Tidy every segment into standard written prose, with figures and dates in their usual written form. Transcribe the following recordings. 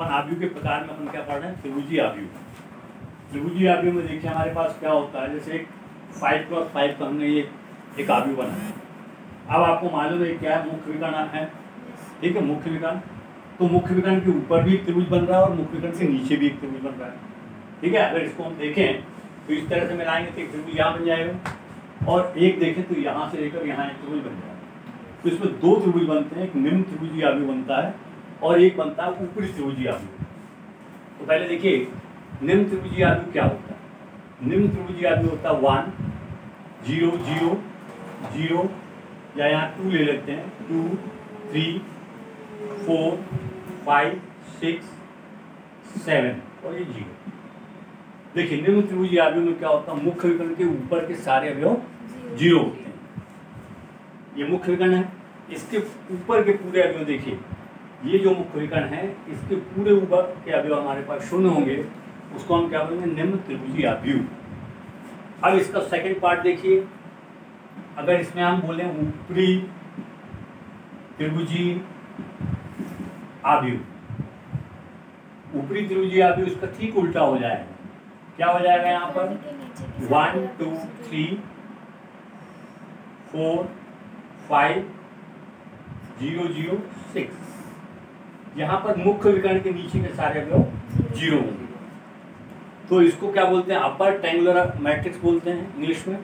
अपन आव्यूह के प्रकार में अपन क्या पढ़ रहे हैं, त्रिभुजीय आव्यूह। त्रिभुजीय आव्यूह में देखिए हमारे पास क्या होता है, जैसे 5x5 का हमने ये एक आव्यूह बनाया। अब आपको मालूम है क्या है, मुख्य विकर्ण है, ठीक है, मुख्य विकर्ण। तो मुख्य विकर्ण के ऊपर भी एक त्रिभुज बन रहा है और मुख्य विकर्ण से नीचे भी एक त्रिभुज बन रहा है, ठीक है। अगर इसको हम देखें तो इस तरह से मिलाएंगे तो एक त्रिभुज यहाँ बन जाएगा, और एक देखें तो यहाँ से लेकर यहाँ एक त्रिभुज बन जाएगा। तो इसमें दो त्रिभुज बनते हैं, एक निम्न त्रिभुजीय आव्यूह बनता है और एक बनता है ऊपरी त्रिभुजीय आव्यूह। तो पहले देखिए निम्न त्रिभुजीय आव्यूह क्या होता है। निम्न त्रिभुजीय आव्यूह होता है 1 0 0 0, या यहाँ 2 ले लेते हैं, 2 3 4 5 6 7 और ये 0। देखिए निम्न त्रिभुजीय आव्यूह में क्या होता है, मुख्य विकर्ण के ऊपर के सारे अवयव 0 होते हैं। ये मुख्य विकर्ण है, इसके ऊपर के पूरे अवयव देखिए, ये जो मुख्य विकर्ण है इसके पूरे ऊपर के अवयव हमारे पास 0 होंगे, उसको हम क्या बोलेंगे, निम्न त्रिभुजीय आव्यूह। अब इसका सेकंड पार्ट देखिए, अगर इसमें हम बोलें ऊपरी त्रिभुजीय आव्यूह, ऊपरी त्रिभुजीय आव्यूह इसका ठीक उल्टा हो जाएगा। क्या हो जाएगा यहाँ पर 1 2 3 4 5 0 0 6, यहाँ पर मुख्य विकर्ण के नीचे के सारे अवयव 0 होंगे। तो इसको क्या बोलते हैं, अपर ट्रायंगुलर मैट्रिक्स बोलते हैं इंग्लिश में,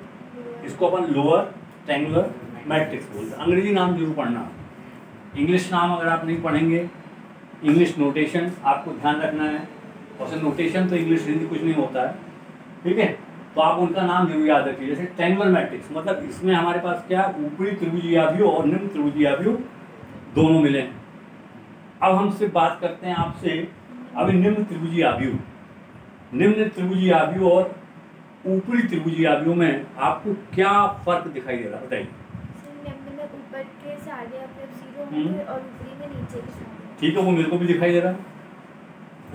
इसको अपन लोअर ट्रायंगुलर मैट्रिक्स बोलते हैं। अंग्रेजी नाम जरूर पढ़ना, इंग्लिश नाम अगर आप नहीं पढ़ेंगे, इंग्लिश नोटेशन आपको ध्यान रखना है, और नोटेशन तो इंग्लिश हिंदी कुछ नहीं होता है, ठीक है। तो आप उनका नाम जरूर याद रखिए। जैसे ट्रायंगुलर मैट्रिक्स मतलब इसमें हमारे पास क्या, ऊपरी त्रिभुजीय आव्यूह और निम्न त्रिभुजीय आव्यूह दोनों मिले हैं। अब हमसे बात करते हैं आपसे अभी निम्न त्रिभुजीय आव्यूह। निम्न त्रिभुजीय आव्यूह और ऊपरी त्रिभुजीय आव्यूह में आपको क्या फर्क दिखाई दे रहा है, बताइए। निम्न में ऊपर के सारे अवयव 0 होंगे और ऊपरी में नीचे के सारे। ठीक है, वो मेरे को भी दिखाई दे रहा है।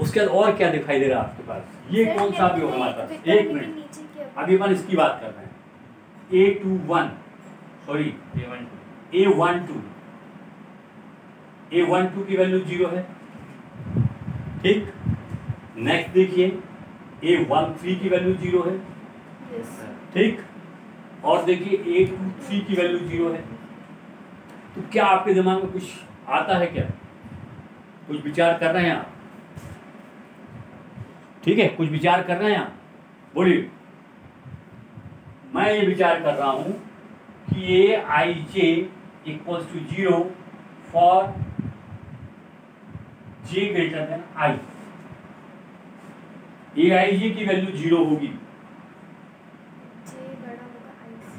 उसके बाद और क्या दिखाई दे रहा है आपके पास, ये कौन सा आव्यूह हमारे पास, एक मिनट, अभी अपन इसकी बात कर रहे हैं। A21 सॉरी A12 की वैल्यू 0 है, ठीक। नेक्स्ट देखिए A13 की वैल्यू 0 है, ठीक। और देखिए A23 की वैल्यू 0 है। तो क्या आपके दिमाग में कुछ आता है, क्या कुछ विचार कर रहे हैं आप, ठीक है, कुछ विचार कर रहे हैं आप, बोलिए। मैं ये विचार कर रहा हूं कि Aij equals to 0 for j greater than i। Aij की वैल्यू 0 होगी,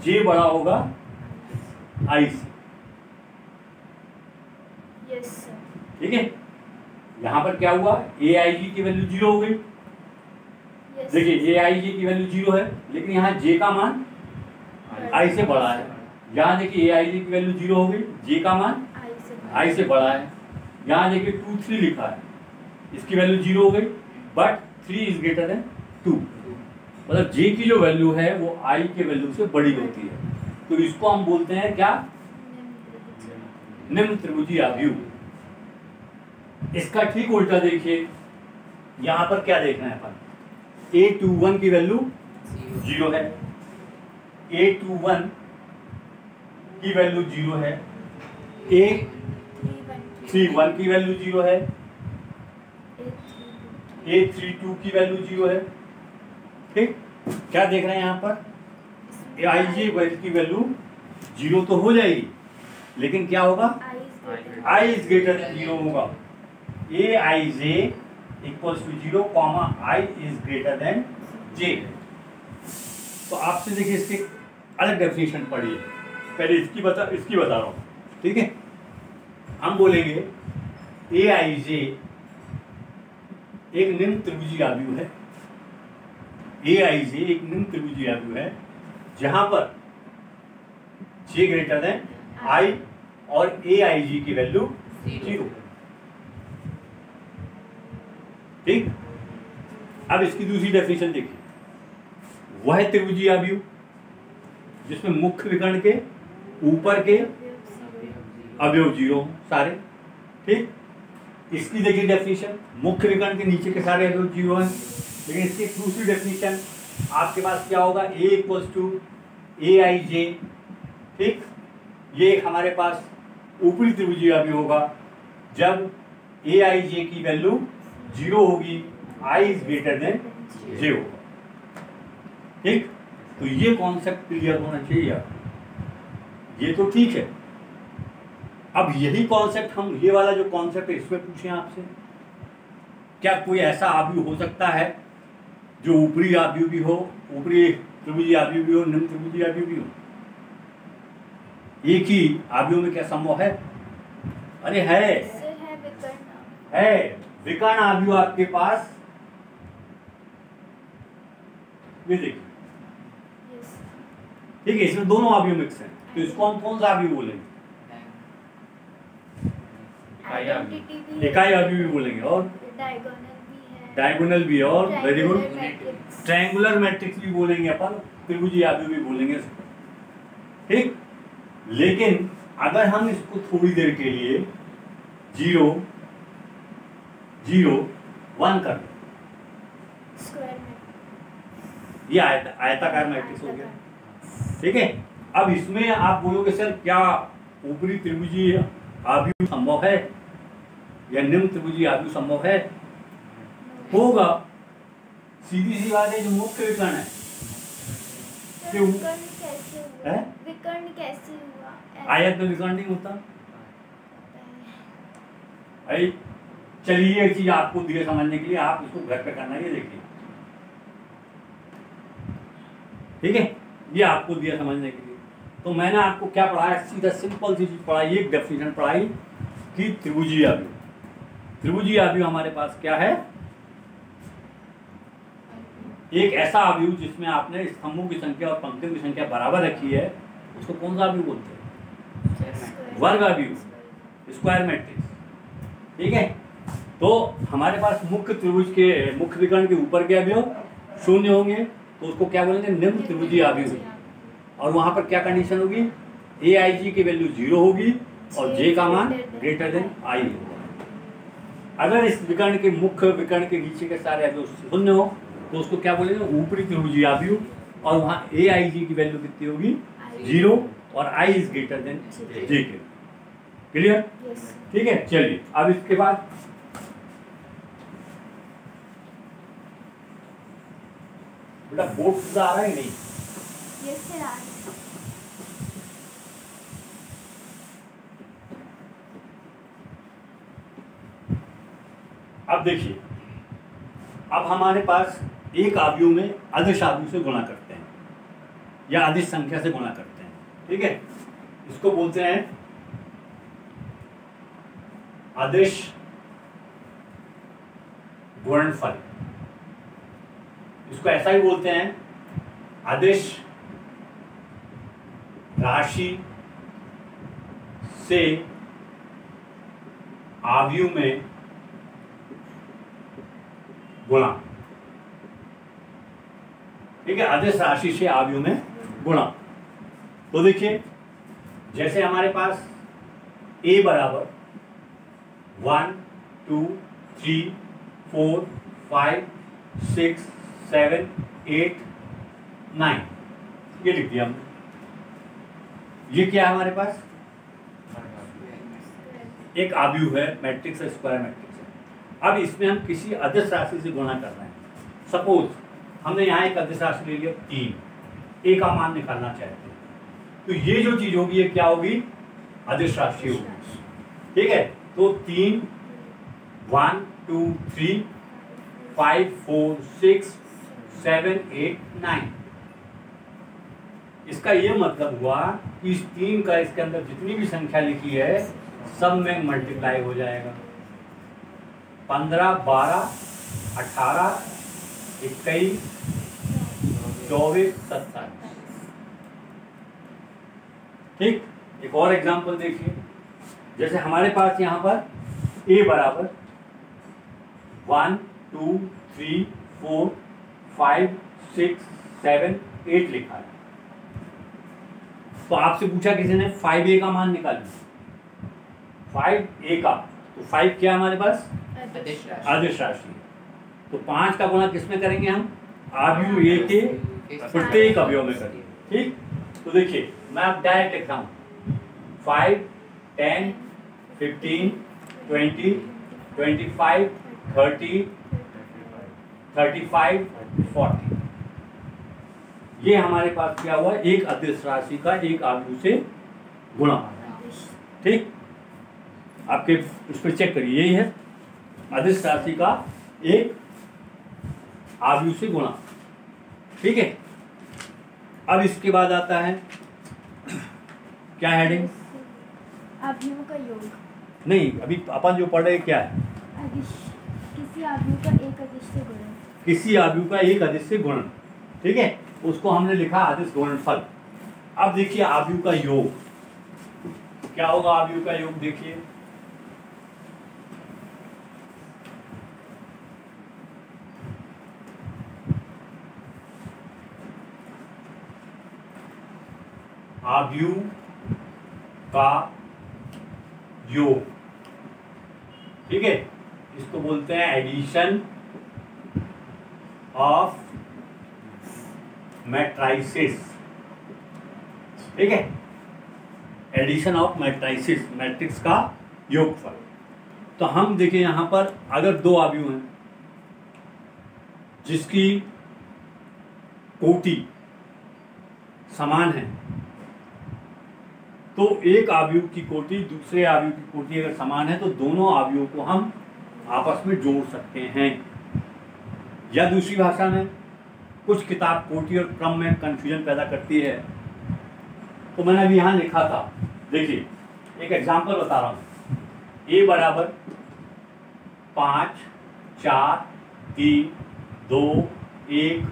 j बड़ा होगा i से, यस सर, ठीक है। यहां पर क्या हुआ, Aij की वैल्यू 0 हो गई। देखिए Aij की वैल्यू 0 है, लेकिन यहाँ j का मान i से बड़ा है। यहाँ देखिए Aij की वैल्यू 0 हो गई, j का मान i से बड़ा है। यहाँ देखिए 2 3 लिखा है, इसकी वैल्यू 0 हो गई, बट 3 इज ग्रेटर देन 2, मतलब j की जो वैल्यू है वो i के वैल्यू से बड़ी होती है। तो इसको हम बोलते हैं क्या, निम्न त्रिभुजीय आव्यूह। इसका ठीक उल्टा देखिए, यहाँ पर क्या देख रहे हैं अपन, A21 की वैल्यू 0 है, A21 की वैल्यू 0 है, A31 की वैल्यू 0 है, A32 की वैल्यू 0 है, ठीक। क्या देख रहे हैं यहाँ पर, Aij की वैल्यू 0 तो हो जाएगी, लेकिन क्या होगा, i इज ग्रेटर देन 0 होगा। Aij equals to 0 comma i is greater than j। तो आपसे देखिए इसके अलग डेफिनेशन पढ़िए, पहले इसकी बता रहा हूँ, ठीक है। हम बोलेंगे Aij एक निम्न त्रिभुजीय आव्यूह है, Aij एक निम्न त्रिभुजीय आव्यूह है जहां पर j ग्रेटर देन i और Aij की वैल्यू 0, ठीक। अब इसकी दूसरी डेफिनेशन देखिए, वह त्रिभुजीय आव्यूह जिसमें मुख्य विकर्ण के ऊपर के अवयव 0 सारे, ठीक। इसकी देखिए डेफिनेशन, मुख्य विकर्ण के नीचे के सारे अवयव 0 हैं, लेकिन इसकी एक दूसरी डेफिनेशन आपके पास क्या होगा, A इक्वल्स टू AIJ। ठीक, ये एक हमारे पास ऊपरी त्रिभुजीय अवयव होगा जब AIJ की वैल्यू 0 होगी, I is greater than J होगा। ठीक, तो ये कॉन्सेप्ट क्लियर होना चाहिए आपको, ये तो ठीक है। अब यही कॉन्सेप्ट हम, ये वाला जो कॉन्सेप्ट है इसमें पूछें आपसे, क्या कोई ऐसा आव्यूह हो सकता है जो ऊपरी आव्यूह भी हो, ऊपरी त्रिभुजीय आव्यूह भी हो, निम्न त्रिभुजीय आव्यूह भी हो? एक ही आव्यूह में क्या संभव है? अरे है विकर्ण आव्यूह आपके पास, ये देखिए, ठीक है, इसमें दोनों आव्यूह मिक्स हैं, तो इसको हम कौन सा आव्यूह बोलेंगे? इकाई आव्यूह भी बोलेंगे, और डायगोनल भी है, और वेरी गुड, ट्रायंगुलर मैट्रिक्स भी बोलेंगे अपन, त्रिभुजीय आव्यूह भी बोलेंगे। ठीक, लेकिन अगर हम इसको थोड़ी देर के लिए 0 0 1 कर दें, ये आयताकार मैट्रिक्स हो गया। ठीक है, अब इसमें आप बोलोगे सर क्या ऊपरी त्रिभुजीय आव्यूह संभव है या निम्न त्रिभुजीय आव्यूह संभव है? होगा, सीधी सी बात है, जो मुख्य विकर्ण है विकर्ण कैसे हुआ? आयत में विकर्ण नहीं होता। भाई चलिए एक चीज आपको दिए समझने के लिए, आप इसको घर पे करना, ये देखिए, ठीक है, ये आपको दिया समझने के लिए। तो मैंने आपको क्या पढ़ाया, सीधा सिंपल सी चीज पढ़ाई, एक डेफिनेशन पढ़ाई कि त्रिभुजीय आव्यूह, त्रिभुजीय आव्यूह हमारे पास क्या है, एक ऐसा आव्यूह जिसमें आपने स्तंभों की संख्या और पंक्तियों की संख्या बराबर रखी है, उसको कौन सा आव्यूह बोलते हैं? वर्ग आव्यूह, स्क्वायर मैट्रिक्स। ठीक है, तो हमारे पास मुख्य त्रिभुज के, मुख्य विकर्ण के ऊपर के अवयव 0 होंगे, तो उसको क्या बोलेंगे? निम्न त्रिभुजीय आव्यूह। और वहां पर क्या कंडीशन होगी? AIG की वैल्यू 0 होगी और J का मान ग्रेटर देन I होगा। अगर इस विकर्ण के, मुख्य विकर्ण के नीचे के सारे अवयव 0 हो तो उसको क्या बोलेंगे? ऊपरी त्रिभुजीय आव्यूह, और वहां AIG की वैल्यू कितनी होगी? 0, और I is greater than J के। क्लियर? ठीक है, चलिए अब इसके बाद बेटा बोर्ड सीधा आ रहा है नहीं? यस सर, आ रहा है। अब देखिए, अब हमारे पास एक आव्यूह में अदिश आव्यूह से गुणा करते हैं या अदिश संख्या से गुणा करते हैं। ठीक है, इसको बोलते हैं अदिश गुणनफल। इसको ऐसा ही बोलते हैं अदिश राशि से आव्यूह में गुणा। ठीक है, अदिश राशि से आव्यूह में गुणा। तो देखिए, जैसे हमारे पास A बराबर 1 2 3 4 5 6 7 8 9, ये लिख दिया हमने। ये क्या है हमारे पास? एक आव्यूह है, मैट्रिक्स है, स्क्वायर मैट्रिक्स है। अब इसमें हम किसी अदिश राशि से गुणा कर रहे हैं। सपोज हमने यहाँ एक अदिश राशि ले लिया 3, A का मान निकालना चाहते हैं, तो ये जो चीज होगी ये क्या होगी? अदिश राशि होगी। ठीक है, तो 3 1 2 3 5 4 6 7 8 9, इसका ये मतलब हुआ कि इस 3 का इसके अंदर जितनी भी संख्या लिखी है सब में मल्टीप्लाई हो जाएगा। 15 12 18 21 24 27। ठीक, एक और एग्जांपल देखिए, जैसे हमारे पास यहाँ पर A बराबर 1 2 3 4 5 6 7 8 लिखा है। तो आपसे पूछा किसी ने 5A का मान निकालिए, 5A का, तो 5 क्या हमारे पास? अदिश राशि। अदिश राशि। तो 5 का गुणा किसमें करेंगे हम? आव्यूह ए के प्रत्येक अवयव में करेंगे। ठीक, तो देखिए मैं अब डायरेक्ट लिखता हूँ 5, 10, 15, 20, 25, 30, 35, 40। ये हमारे पास क्या हुआ? एक अदिश राशि का एक आव्यूह से गुणा। ठीक, आपके उस पर चेक करिए, यही है अदिश राशि का एक आव्यूह से गुणा। ठीक है, अब इसके बाद आता है क्या हेडिंग? आव्यूह का योग। नहीं, अभी अपन जो पढ़ रहे क्या है? अदिश, किसी आव्यूह का एक अदिश से गुणन। किसी आव्यूह का एक अदिश से गुणन। ठीक है, उसको हमने लिखा अदिश गुणनफल। अब देखिए आव्यूह का योग क्या होगा? आव्यूह का योग देखिए, आव्यूह का योग, ठीक है, इसको बोलते हैं एडिशन ऑफ मैट्राइसिस। ठीक है, एडिशन ऑफ मैट्राइसिस, मैट्रिक्स का योगफल। तो हम देखिए यहां पर अगर दो आव्यूह हैं जिसकी कोटि समान है, तो एक आव्यूह की कोटि दूसरे आव्यूह की कोटि अगर समान है तो दोनों आव्यूहों को हम आपस में जोड़ सकते हैं। या दूसरी भाषा में कुछ किताब कोटि और क्रम में कंफ्यूजन पैदा करती है, तो मैंने अभी यहाँ लिखा था, देखिए एक एग्जांपल बता रहा हूँ। ए बराबर 5, 4, 3, 2, 1,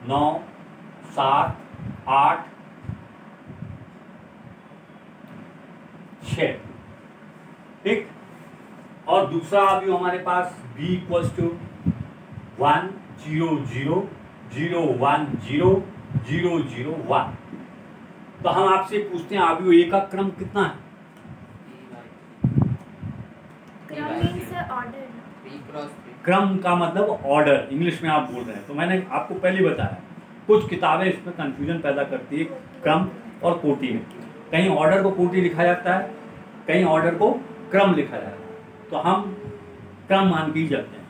9, 7, 8, 6। ठीक, और दूसरा आव्यूह हमारे पास b इक्वल्स टू 1, 0, 0, 0, 1, 0, 0, 0, 1। तो हम आपसे पूछते हैं आव्यूह ए का क्रम कितना है? क्रम मीन्स ऑर्डर। क्रम का मतलब ऑर्डर, इंग्लिश में आप बोल रहे हैं। तो मैंने आपको पहले बताया कुछ किताबें इसमें कंफ्यूजन पैदा करती है क्रम और कोटि में। कहीं ऑर्डर को कोटि लिखा जाता है, कहीं ऑर्डर को क्रम लिखा जाता है। तो हम क्रम मान के ही जाते हैं।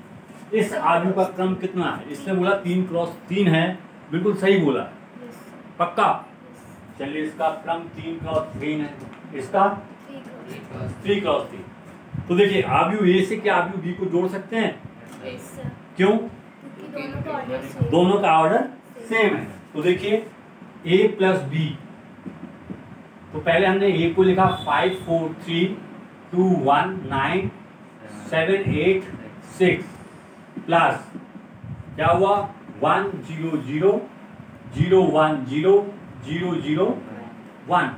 इस आव्यूह का क्रम कितना है? इसने बोला 3 क्रॉस 3 है, बिल्कुल सही बोला, पक्का? चलिए इसका क्रम 3 क्रॉस 3 है, इसका 3 क्रॉस 3। तो देखिए आव्यूह ए से क्या आव्यूह बी को जोड़ सकते हैं? क्यों? दोनों का ऑर्डर सेम है। तो देखिए ए प्लस बी, तो पहले हमने ए को लिखा 5, 4, 3, 2, 1, 9, 7, 8, 6 प्लस क्या हुआ 1, 0, 0, 0, 1, 0, 0, 0, 1।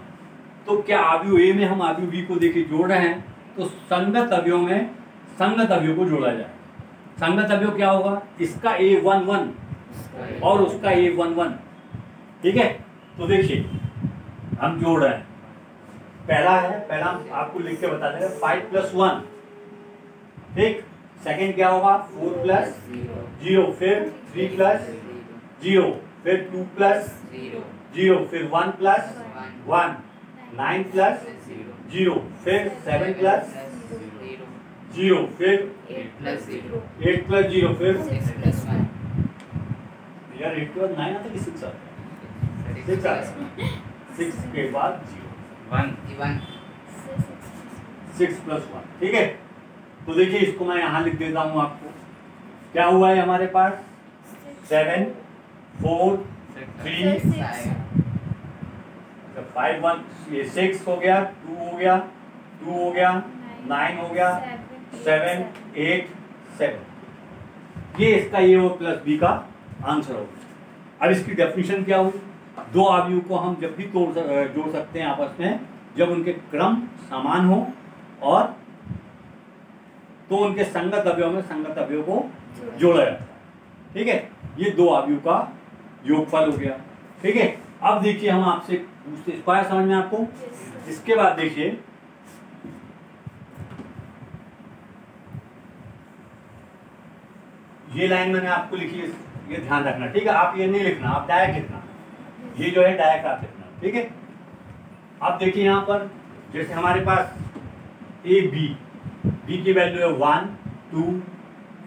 तो क्या आव्यूह ए में हम आव्यूह बी को देखिए जोड़ रहे हैं, तो संगत अवयव में संगत अवयव को जोड़ा जाए। संगत अवयव क्या होगा? इसका A11 और उसका A11। ठीक है, तो देखिए हम जोड़ रहे हैं। पहला आपको लिख के बता देंगे 5 + 1। ठीक, सेकंड क्या होगा 4 + 0, फिर 3 + 0, फिर 2 + 0, फिर 1 + 1, 9 + 0, फिर 7 + 0, फिर 8 + 0, फिर 6 + 1। यार 8 के बाद 9 आता कि 6 आता? 6 आता। 6 के बाद 0, 1, 6 + 1। ठीक है, तो देखिए इसको मैं यहाँ लिख देता हूँ आपको। क्या हुआ है हमारे पास 7, 4, 3, 5, 1, 6 हो गया, 2 हो गया, 2 हो गया, 9 हो गया, 7, 8, 7। ये इसका ए और प्लस बी का आंसर होगा। अब इसकी डेफिनेशन क्या हुई? दो आव्यूह को हम जब भी जोड़ सकते हैं आपस में जब उनके क्रम समान हो और तो उनके संगत अवयव में संगत अवयव को जोड़ा जाता है। ठीक है, ये दो आव्यूह का योगफल हो गया। ठीक है, अब देखिए हम आपसे पूछते, इसको आया समझ में आपको? इसके बाद देखिए ये लाइन मैंने आपको लिखी है, ये ध्यान रखना, ठीक है। आप ये नहीं लिखना, आप डायरेक्ट लिखना, ये जो है डायरेक्ट आप लिखना, ठीक है। अब देखिए यहाँ पर जैसे हमारे पास ए बी की वैल्यू है 1 2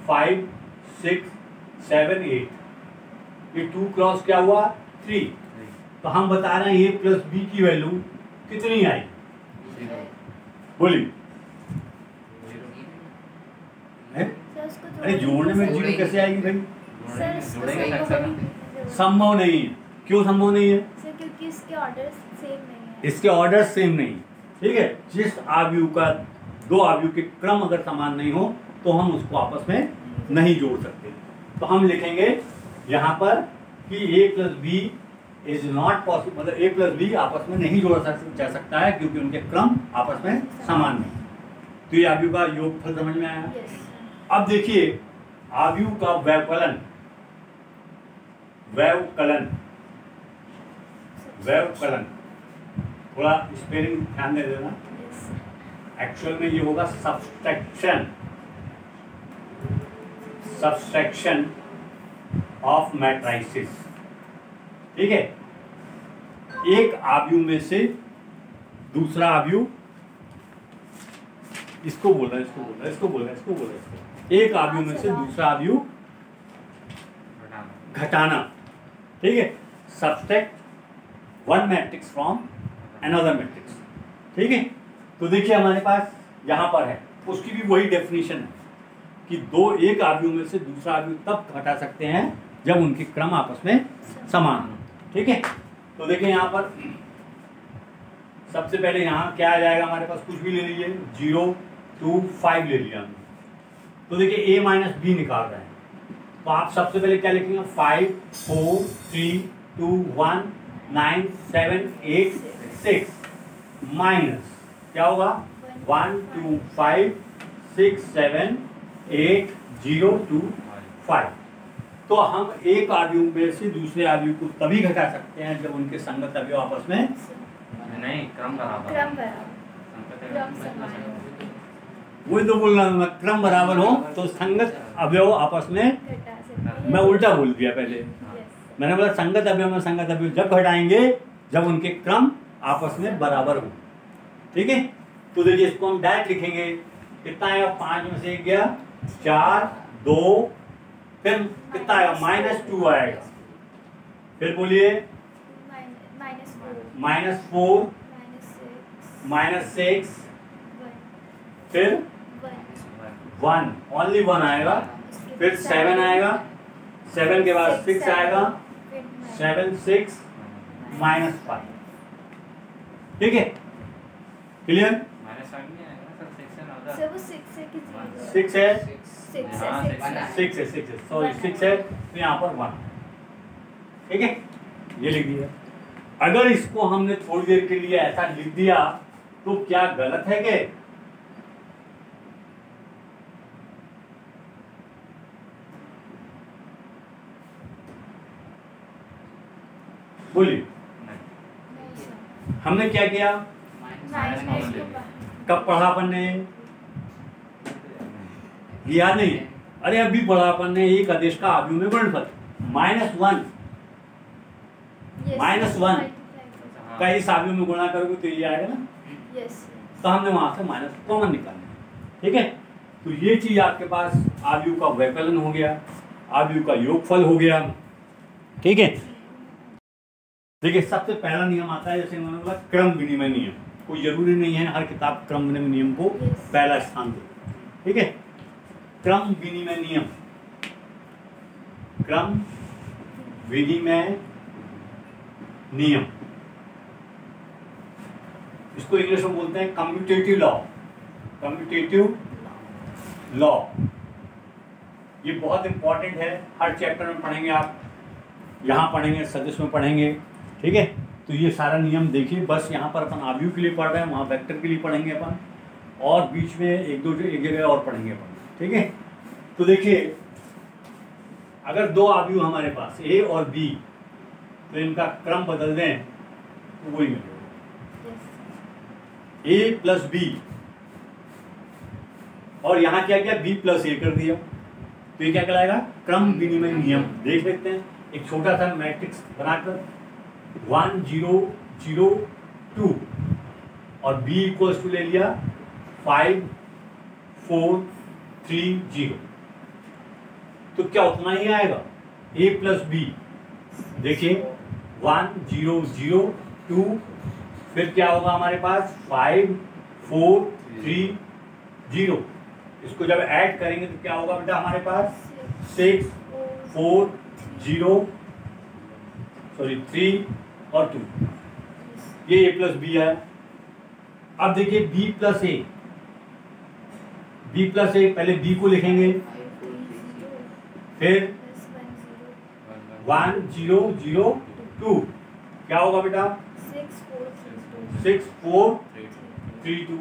5 6 7 8, ये 2 क्रॉस क्या हुआ 3, तो हम बता रहे हैं ए प्लस बी की वैल्यू कितनी आई, बोलिए। अरे जोड़ने में जीरो कैसे आएगी भाई, संभव नहीं है। क्यों संभव नहीं है? क्योंकि इसके ऑर्डर सेम नहीं है। इसके ऑर्डर सेम नहीं, ठीक है। जिस आव्यूह का दो आव्यूह के क्रम अगर समान नहीं हो तो हम उसको आपस में नहीं जोड़ सकते। तो हम लिखेंगे यहाँ पर कि A plus B is not possible, मतलब ए प्लस बी आपस में नहीं जोड़ा जा सकता है क्योंकि उनके क्रम आपस में समान नहीं। तो ये आव्यूह का योगफल समझ में आया। अब देखिए आव्यूह का व्यवकलन, थोड़ा स्पेलिंग ध्यान दे देना। एक्चुअल में ये होगा सब्सट्रैक्शन ऑफ मैट्राइसिस, ठीक है। एक आव्यूह में से दूसरा आव्यूह, इसको बोल रहा है, एक आव्यूह में से दूसरा आव्यूह घटाना, ठीक है। Subtract one matrix from another matrix, ठीक है। तो देखिए हमारे पास यहाँ पर है, उसकी भी वही डेफिनेशन है कि एक आव्यूह में से दूसरा आव्यूह तब घटा सकते हैं जब उनके क्रम आपस में समान हो, ठीक है। तो देखिए यहाँ पर सबसे पहले यहाँ क्या आ जाएगा हमारे पास, कुछ भी ले लीजिए, 0 2 5 ले लिया हमने। तो देखिए a माइनस बी निकाल रहे हैं, तो आप सबसे पहले क्या लिखेंगे, 5 4 3 2 1 9 7 8 6 माइनस क्या होगा 1 2 5 6 7 8 0 2 5। तो हम एक आव्यूह में से दूसरे आव्यूह को तभी घटा सकते हैं जब उनके संगत अवयव आपस में नहीं, क्रम बराबर वही तो बोल रहा हूँ मैं, क्रम बराबर हो तो संगत अवयव आपस में, मैं उल्टा बोल दिया पहले, मैंने बोला संगत अवयव में संगत अवयव जब घटाएंगे जब उनके क्रम आपस में बराबर हो, ठीक है। तो देखिए इसको हम डायरेक्ट लिखेंगे, कितना आएगा, 5 में से 1 गया 4 2, फिर कितना आएगा -2 आएगा, फिर बोलिए -4 -6 फिर 1, ओनली 1 आएगा, फिर 7 आएगा, 7 के बाद 6 आएगा, 7 6 -5, ठीक है, क्लियर। 6 है, 6 है, तो यहाँ पर 1, ठीक है, ये लिख दिया। अगर इसको हमने थोड़ी देर के लिए ऐसा लिख दिया तो क्या गलत है क्या? बोलिए, हमने क्या किया, कब पढ़ा अपन ने, याद नहीं? अरे अभी पढ़ा अपन ने एक आदेश का आव्यूह में गुणनफल -1 का इस आव्यूह में गुणा करोगे तो ये आएगा ना, तो हमने वहां से माइनस कॉमन निकालना, ठीक है। तो ये चीज आपके पास आव्यूह का व्यवकलन हो गया, आव्यूह का योगफल हो गया, ठीक है। देखिए सबसे पहला नियम आता है, जैसे उन्होंने बोला क्रम विनिमय नियम। कोई जरूरी नहीं है हर किताब क्रम विनिमय नियम को पहला स्थान दे, ठीक है। क्रम विनिमय नियम, क्रम विनिमय नियम, इसको इंग्लिश में बोलते हैं कम्यूटेटिव लॉ, कम्यूटेटिव लॉ। ये बहुत इंपॉर्टेंट है, हर चैप्टर में पढ़ेंगे आप, यहाँ पढ़ेंगे, सदिश में पढ़ेंगे, ठीक है। तो ये सारा नियम देखिए, बस यहाँ पर अपन आव्यूह के लिए पढ़ रहे हैं, वहाँ वेक्टर के लिए पढ़ेंगे अपन, और बीच में एक जगह और पढ़ेंगे अपन, ठीक है। तो देखिए अगर दो आव्यूह हमारे पास ए और बी, तो इनका क्रम बदल दें तो वही मिलेगा, ए प्लस बी, और यहाँ क्या किया, बी प्लस ए कर दिया, तो ये क्या कहलाएगा? क्रम विनिमय नियम। देख लेते हैं एक छोटा सा मैट्रिक्स बनाकर 1 0 0 2 और b इक्वल्स टू ले लिया 5 4 3 0। तो क्या उतना ही आएगा a प्लस बी। देखिए 1 0 0 2 फिर क्या होगा हमारे पास 5 4 3 0। इसको जब ऐड करेंगे तो क्या होगा बेटा हमारे पास 6 4 0 3 और 2। ये a प्लस बी है। अब देखिए b प्लस ए। पहले b को लिखेंगे फिर 1 0 0 2 क्या होगा बेटा 6 4 3 2।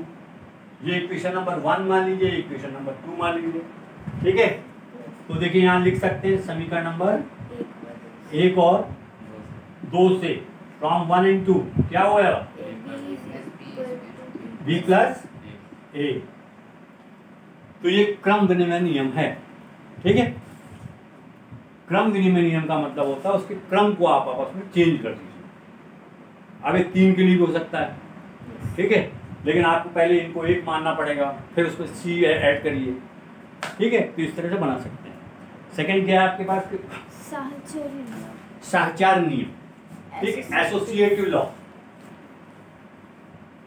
ये इक्वेशन नंबर 1 मान लीजिए, इक्वेशन नंबर 2 मान लीजिए। ठीक है, तो देखिए यहाँ लिख सकते हैं समीकरण नंबर 1 और 2 से फ्रॉम 1 and 2 क्या हो जाएगा b प्लस ए। तो ये क्रम विनिमय नियम है। ठीक है, क्रम विनिमय नियम का मतलब होता है उसके क्रम को आप आपस में चेंज कर दीजिए। अब ये 3 के लिए भी हो सकता है। ठीक है, लेकिन आपको पहले इनको 1 मानना पड़ेगा, फिर उसमें c ऐड करिए। ठीक है, तो इस तरह से बना सकते हैं। सेकंड क्या है आपके पास? सहचार नियम। ठीक है, एसोसिएटिव लॉ।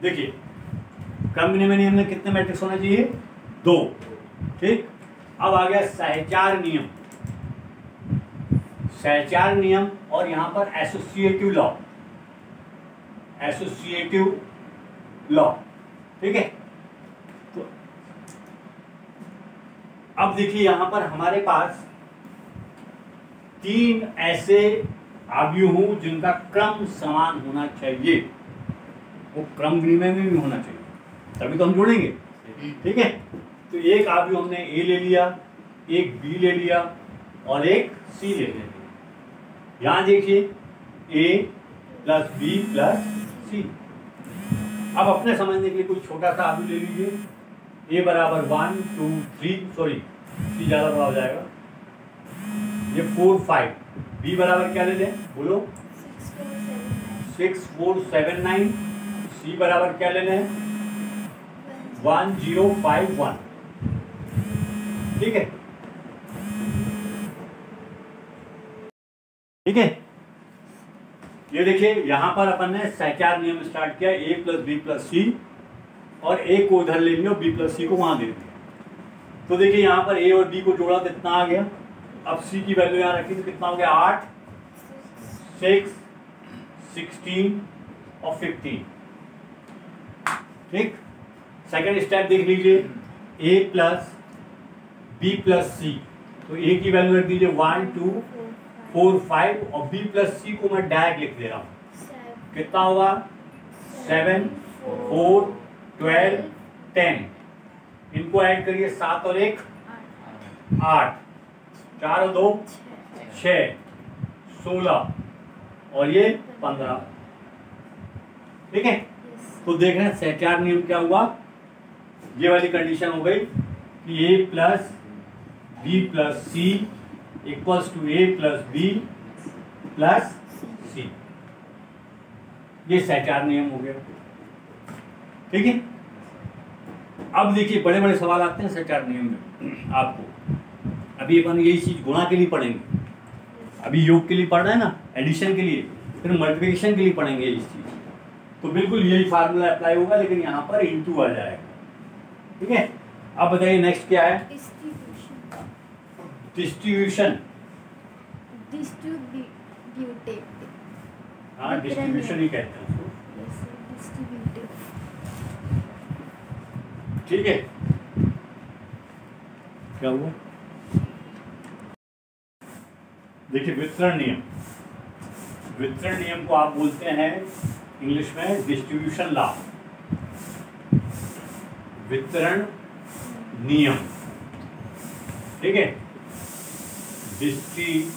देखिए क्रम विनिमय नियम में कितने मैट्रिक्स होना चाहिए? 2। ठीक, अब आ गया सहचार नियम। सहचार नियम और यहां पर एसोसिएटिव लॉ। ठीक है, तो अब देखिए यहां पर हमारे पास 3 ऐसे अवयव हों जिनका क्रम समान होना चाहिए। वो क्रम विनिमय में भी होना चाहिए, तभी तो हम जोड़ेंगे। ठीक है, तो एक अवयव हमने ए ले लिया, एक बी ले लिया और एक सी ले लिया। यहां देखिए ए प्लस बी प्लस सी। अब अपने समझने के लिए कोई छोटा सा अवयव ले लीजिए। ए बराबर 1 2 3 सॉरी सी ज्यादा बड़ा हो जाएगा, ये 4 5। बी बराबर क्या ले लें बोलो? 6 4 7 9। सी बराबर क्या ले लें? 1 0 5 1। ठीक है, ठीक है, ये देखिए यहां पर अपन ने सहचार नियम स्टार्ट किया। ए प्लस बी प्लस सी और ए को उधर ले लिया, बी प्लस सी को वहां दे दिया। तो देखिए यहां पर ए और बी को जोड़ा तो इतना आ गया। अब सी की वैल्यू यहां रखी तो कितना हो गया? 8 6 16 और 15। ठीक, सेकेंड स्टेप देख लीजिए। ए प्लस बी प्लस सी, तो ए की वैल्यू रख दीजिए 1 2 4 5 और बी प्लस सी को मैं डायरेक्ट लिख दे रहा हूं। कितना होगा? 7 4 12 10। इनको ऐड करिए, 7 और 1 8, 4 और 2 6 16 और ये 15। ठीक है, तो देख रहे हैं सहचार नियम क्या हुआ? ये वाली कंडीशन हो गई कि A plus B plus C equals to A plus B plus C. ये सहचार नियम हो गया। ठीक है, अब देखिए बड़े बड़े सवाल आते हैं सहचार नियम में। आपको अभी अपन यही चीज गुणा के लिए पढ़ेंगे, अभी योग के लिए पढ़ रहे हैं ना, एडिशन के लिए, फिर मल्टीप्लिकेशन के लिए पढ़ेंगे इस चीज। तो बिल्कुल यही फार्मूला अप्लाई होगा, लेकिन यहाँ पर इंटू आ जाएगा। ठीक है, अब बताइए नेक्स्ट क्या है? डिस्ट्रीब्यूशन। हाँ, डिस्ट्रीब्यूशन ही कहते हैं उसको। ठीक है, क्या हुआ? देखिए वितरण नियम। वितरण नियम को आप बोलते हैं इंग्लिश में डिस्ट्रीब्यूशन लॉ। वितरण नियम। ठीक है, डिस्ट्रीब्यूशन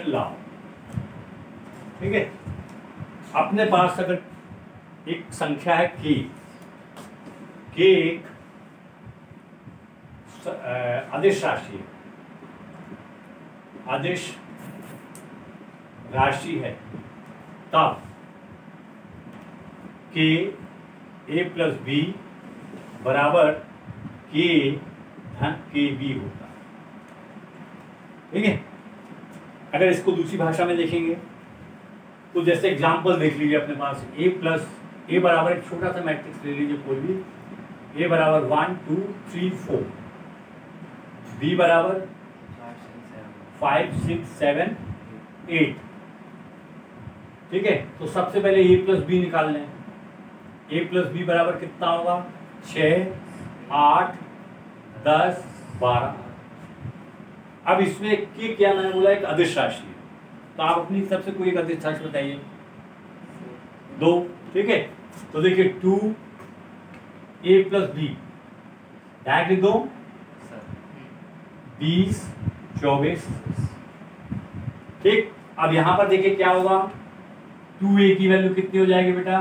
लॉ। ठीक है, अपने पास अगर एक संख्या है के एक अदिश राशि है, अदिश राशि है, तब के ए प्लस बी बराबर के धन के बी होता है। ठीक है, अगर इसको दूसरी भाषा में देखेंगे तो जैसे एग्जांपल देख लीजिए अपने पास, ए प्लस ए बराबर एक छोटा सा मैट्रिक्स ले लीजिए कोई भी, ए बराबर 1 2 3 4, बी बराबर 5 6 7 8। ठीक है, तो सबसे पहले ए प्लस बी निकाल लें। ए प्लस बी बराबर कितना होगा? 6 8 10 12। अब इसमें के क्या मैंने बोला, एक अदिश राशि है, तो आप अपनी तरफ से कोई एक अदिश राशि बताइए। 2। ठीक है, तो देखिए 2 ए प्लस बी डायरेक्टली 2 20 24। ठीक, अब यहां पर देखिए क्या होगा, 2a की वैल्यू कितनी हो जाएगी बेटा?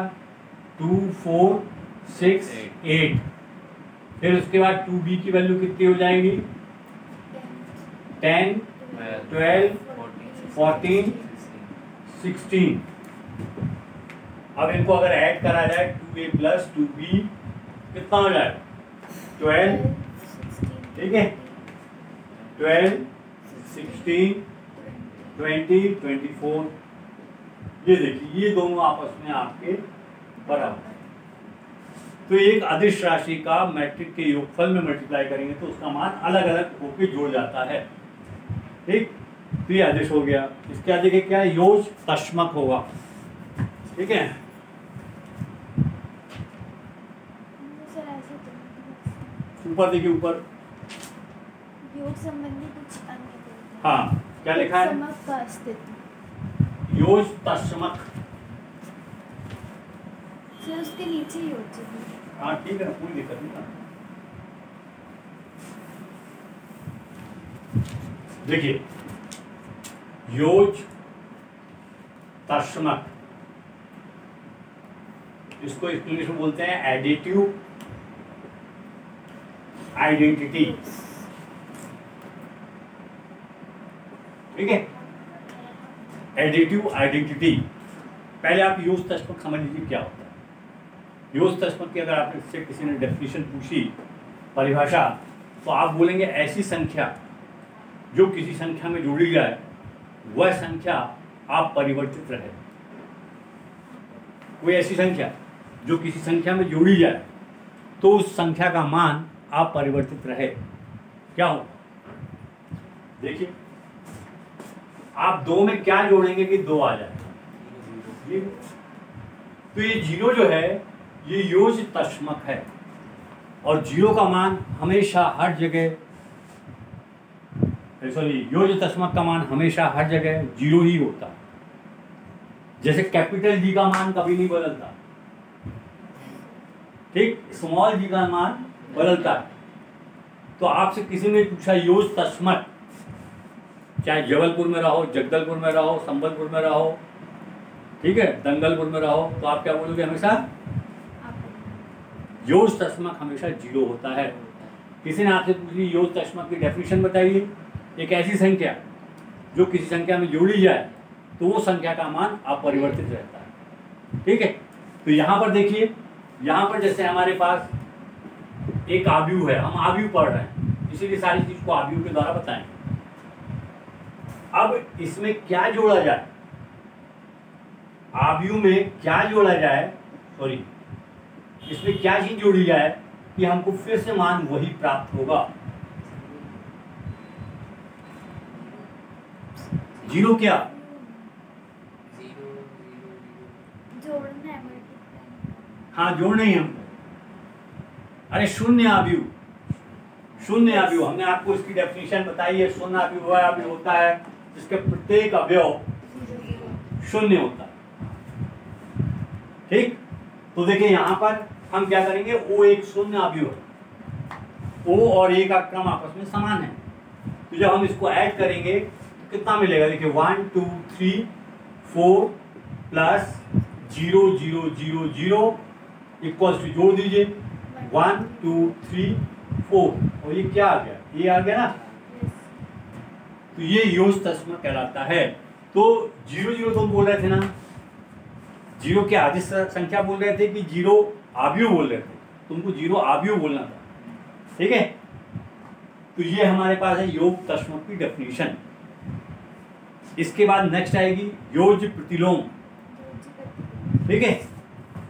2 4 6 8। फिर उसके बाद 2b की वैल्यू कितनी हो जाएगी? 10 12 14 16। अब इनको अगर ऐड करा जाए 2a प्लस 2b कितना हो जाएगा? 12। ठीक है, 12 16 20 24। ये देखिए, ये दोनों आपस में आपके बराबर है। तो एक अदिश राशि का मैट्रिक के योगफल में मल्टीप्लाई करेंगे तो उसका मान अलग अलग होकर जुड़ जाता है। ठीक, तो ये अदिश हो गया। इसके आगे देखिए क्या है, योज तश्मक होगा। ठीक है, ऊपर देखिए, ऊपर योग संबंधी कुछ अन्य। हाँ, क्या लिखा है? समक का अस्तित्व। योज तश्मक। सर उसके नीचे योग। हाँ ठीक है, कोई दिक्कत नहीं। देखिए, योज तश्मक, इसको इंग्लिश में बोलते हैं एडिटिव आइडेंटिटी। ठीक है, एडिटिव आइडेंटिटी। पहले आप योज तश्मक समझ लीजिए क्या होता है। योज तश्मक की अगर आपसे किसी ने डेफिनेशन पूछी, परिभाषा, तो आप बोलेंगे ऐसी संख्या जो किसी संख्या में जोड़ी जाए वह संख्या आप परिवर्तित रहे। कोई ऐसी संख्या जो किसी संख्या में जोड़ी जाए तो उस संख्या का मान आप परिवर्तित रहे, क्या हो? देखिए, आप 2 में क्या जोड़ेंगे कि 2 आ जाए? तो ये 0 जो है ये योज तश्मक है, और 0 का मान हमेशा हर जगह, सॉरी, योज तश्मक का मान हमेशा हर जगह 0 ही होता है। जैसे कैपिटल जी का मान कभी नहीं बदलता, ठीक, स्मॉल जी का मान बदलता है। तो आपसे किसी ने पूछा योज तश्मक, चाहे जबलपुर में रहो, जगदलपुर में रहो, संबलपुर में रहो, ठीक है, दंगलपुर में रहो, तो आप क्या बोलोगे? हमेशा योज तश्मक हमेशा 0 होता है। किसी ने आपसे पूछ ली योज तश्मक की डेफिनेशन बताइए, एक ऐसी संख्या जो किसी संख्या में जोड़ी जाए तो वो संख्या का मान अपरिवर्तित रहता है। ठीक है, तो यहाँ पर देखिए, यहाँ पर जैसे हमारे पास एक आव्यूह है, हम आव्यूह पढ़ रहे हैं, इसीलिए सारी चीज को आव्यूह के द्वारा बताएंगे। अब इसमें क्या जोड़ा जाए, आव्यूह में क्या जोड़ा जाए, सॉरी, इसमें क्या चीज जोड़ी जाए कि हमको फिर से मान वही प्राप्त होगा? 0 क्या? जोड़ना है, हाँ, जोड़ना ही हमको। अरे शून्य आव्यूह, शून्य आव्यूह, हमने आपको इसकी डेफिनेशन बताई है। शून्य आव्यूह वह आव्यूह होता है जिसके प्रत्येक अवयव शून्य होता है। ठीक, तो देखिए यहाँ पर हम क्या करेंगे, O एक शून्य आव्यूह है, O और A का क्रम आपस में समान है, तो जब हम इसको ऐड करेंगे तो कितना मिलेगा? देखिए 1 2 3 4 प्लस 0 0 0 0 इक्वल्स टू, जोड़ दीजिए 1 2 3 4, और ये क्या आ गया? ये आ गया ना, Yes. तो ये योज तस्मा कहलाता है। तो 0 0 तुम बोल रहे थे ना, 0 के आधी संख्या बोल रहे थे कि 0 आव्यूह बोल रहे थे, तुमको 0 आव्यूह बोलना था, ठीक है। तो ये हमारे पास है योग तस्म की डेफिनेशन। इसके बाद नेक्स्ट आएगी योज प्रतिलोम, ठीक है।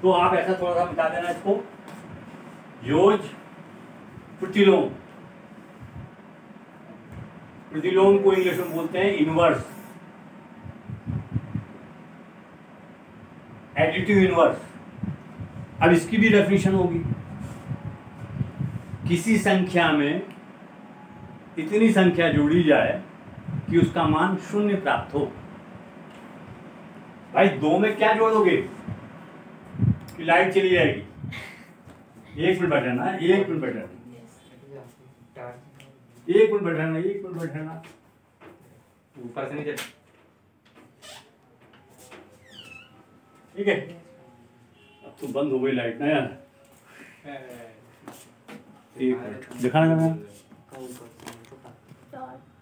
तो आप ऐसा थोड़ा सा बता देना इसको, योज प्रतिलोम। प्रतिलोम को इंग्लिश में बोलते हैं इनवर्स, एडिटिव इनवर्स। अब इसकी भी डेफिनेशन होगी, किसी संख्या में इतनी संख्या जोड़ी जाए कि उसका मान 0 प्राप्त हो। भाई 2 में क्या जोड़ोगे कि लाइट चली जाएगी? 1 मिनट बैठना, 1 मिनट बैठना, 1 मिनट बैठना, 1 मिनट बैठना। ऊपर से नीचे। ठीक है, अब तो बंद हो गई लाइट ना यार। 1 मिनट दिखाना। Dot.